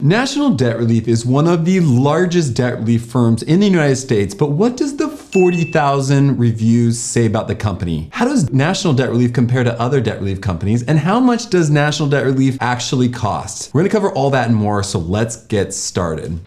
National Debt Relief is one of the largest debt relief firms in the United States, but what does the 40,000 reviews say about the company? How does National Debt Relief compare to other debt relief companies, and how much does National Debt Relief actually cost? We're gonna cover all that and more, so let's get started.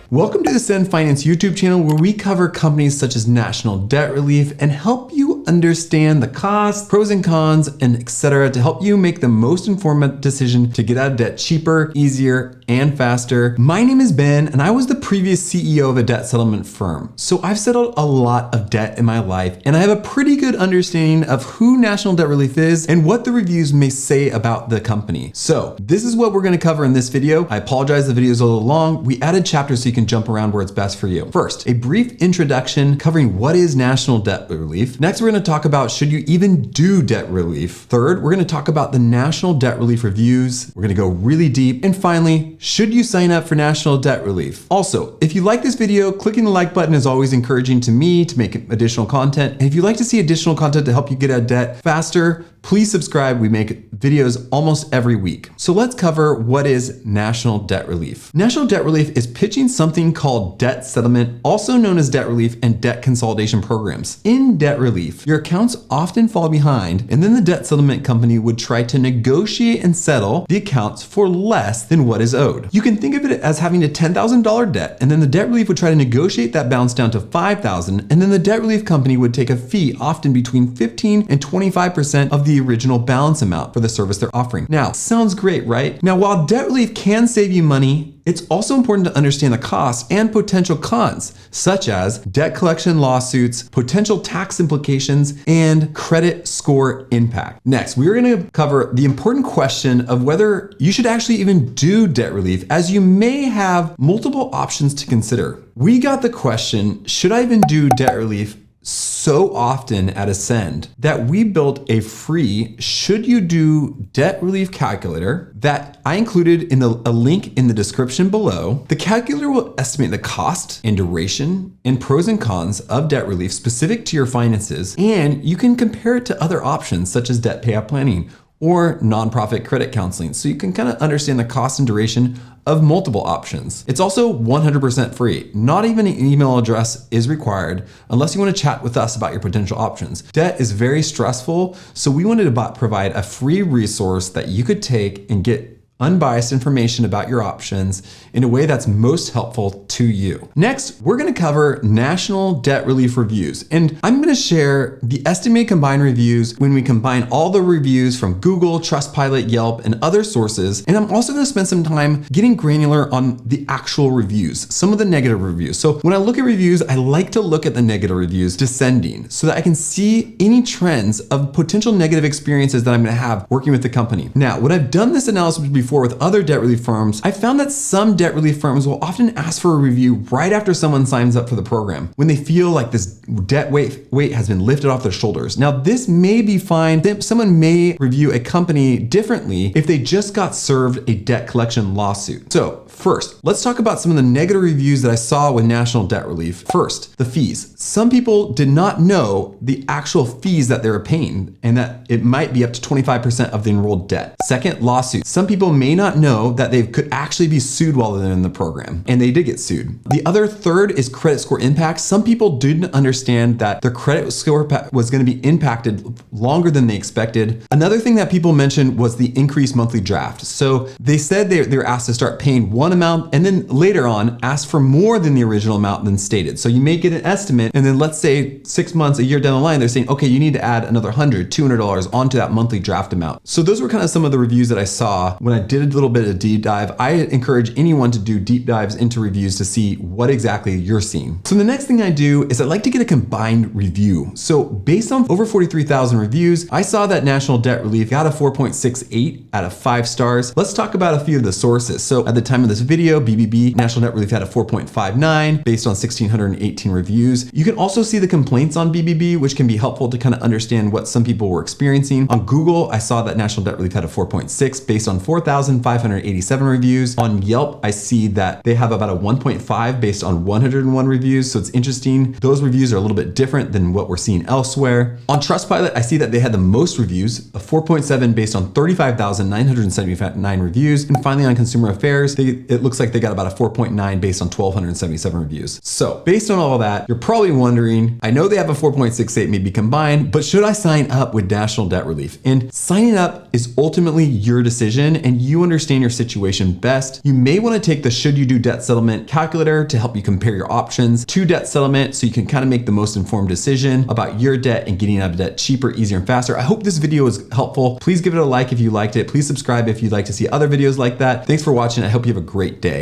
Welcome to the Send Finance YouTube channel, where we cover companies such as National Debt Relief and help you understand the costs, pros and cons, and etc. to help you make the most informed decision to get out of debt cheaper, easier, and faster. My name is Ben, and I was the previous CEO of a debt settlement firm. So I've settled a lot of debt in my life, and I have a pretty good understanding of who National Debt Relief is and what the reviews may say about the company. So this is what we're gonna cover in this video. I apologize, the video is a little long. We added chapters so you can jump around where it's best for you. First, a brief introduction covering what is National Debt Relief. Next, we're gonna talk about should you even do debt relief. Third, we're gonna talk about the National Debt Relief reviews. We're gonna go really deep. And finally, should you sign up for National Debt Relief? Also, if you like this video, clicking the like button is always encouraging to me to make additional content. And if you'd like to see additional content to help you get out of debt faster, please subscribe. We make videos almost every week. So let's cover what is National Debt Relief. National Debt Relief is pitching something called debt settlement, also known as debt relief and debt consolidation programs. In debt relief, your accounts often fall behind, and then the debt settlement company would try to negotiate and settle the accounts for less than what is owed. You can think of it as having a $10,000 debt, and then the debt relief would try to negotiate that balance down to $5,000, and then the debt relief company would take a fee, often between 15 and 25% of the original balance amount for the service they're offering. Now, sounds great, right? Now, while debt relief can save you money, it's also important to understand the costs and potential cons, such as debt collection lawsuits, potential tax implications, and credit score impact. Next, we're gonna cover the important question of whether you should actually even do debt relief, as you may have multiple options to consider. We got the question, should I even do debt relief, so often at Ascend that we built a free should you do debt relief calculator that I included in a link in the description below. The calculator will estimate the cost and duration and pros and cons of debt relief specific to your finances, and you can compare it to other options such as debt payout planning or nonprofit credit counseling, so you can kind of understand the cost and duration of multiple options. It's also 100% free. Not even an email address is required unless you want to chat with us about your potential options. Debt is very stressful, so we wanted to provide a free resource that you could take and get unbiased information about your options in a way that's most helpful to you. Next, we're gonna cover National Debt Relief reviews. And I'm gonna share the estimated combined reviews when we combine all the reviews from Google, Trustpilot, Yelp, and other sources. And I'm also gonna spend some time getting granular on the actual reviews, some of the negative reviews. So when I look at reviews, I like to look at the negative reviews descending so that I can see any trends of potential negative experiences that I'm gonna have working with the company. Now, when I've done this analysis before with other debt relief firms, I found that some debt relief firms will often ask for a review right after someone signs up for the program, when they feel like this debt weight has been lifted off their shoulders. Now, this may be fine. Someone may review a company differently if they just got served a debt collection lawsuit. So first, let's talk about some of the negative reviews that I saw with National Debt Relief. First, the fees. Some people did not know the actual fees that they were paying and that it might be up to 25% of the enrolled debt. Second, lawsuits. Some people may not know that they could actually be sued while they're in the program, and they did get sued. The other third is credit score impact. Some people didn't understand that their credit score was going to be impacted longer than they expected. Another thing that people mentioned was the increased monthly draft. So they said they were asked to start paying one amount and then later on ask for more than the original amount than stated. So you may get an estimate, and then let's say 6 months, a year down the line, they're saying, okay, you need to add another $100, $200 onto that monthly draft amount. So those were kind of some of the reviews that I saw when I did a little bit of deep dive. I encourage anyone to do deep dives into reviews to see what exactly you're seeing. So the next thing I do is I like to get a combined review. So based on over 43,000 reviews, I saw that National Debt Relief got a 4.68 out of 5 stars. Let's talk about a few of the sources. So at the time of this video, BBB, National Debt Relief had a 4.59 based on 1,618 reviews. You can also see the complaints on BBB, which can be helpful to kind of understand what some people were experiencing. On Google, I saw that National Debt Relief had a 4.6 based on 4,000 3,587 reviews. On Yelp, I see that they have about a 1.5 based on 101 reviews. So it's interesting. Those reviews are a little bit different than what we're seeing elsewhere. On Trustpilot, I see that they had the most reviews, a 4.7 based on 35,979 reviews. And finally on Consumer Affairs, it looks like they got about a 4.9 based on 1,277 reviews. So based on all of that, you're probably wondering, I know they have a 4.68 maybe combined, but should I sign up with National Debt Relief? And signing up is ultimately your decision and you understand your situation best. You may want to take the Should You Do Debt Settlement calculator to help you compare your options to debt settlement so you can kind of make the most informed decision about your debt and getting out of debt cheaper, easier, and faster. I hope this video was helpful. Please give it a like if you liked it. Please subscribe if you'd like to see other videos like that. Thanks for watching. I hope you have a great day.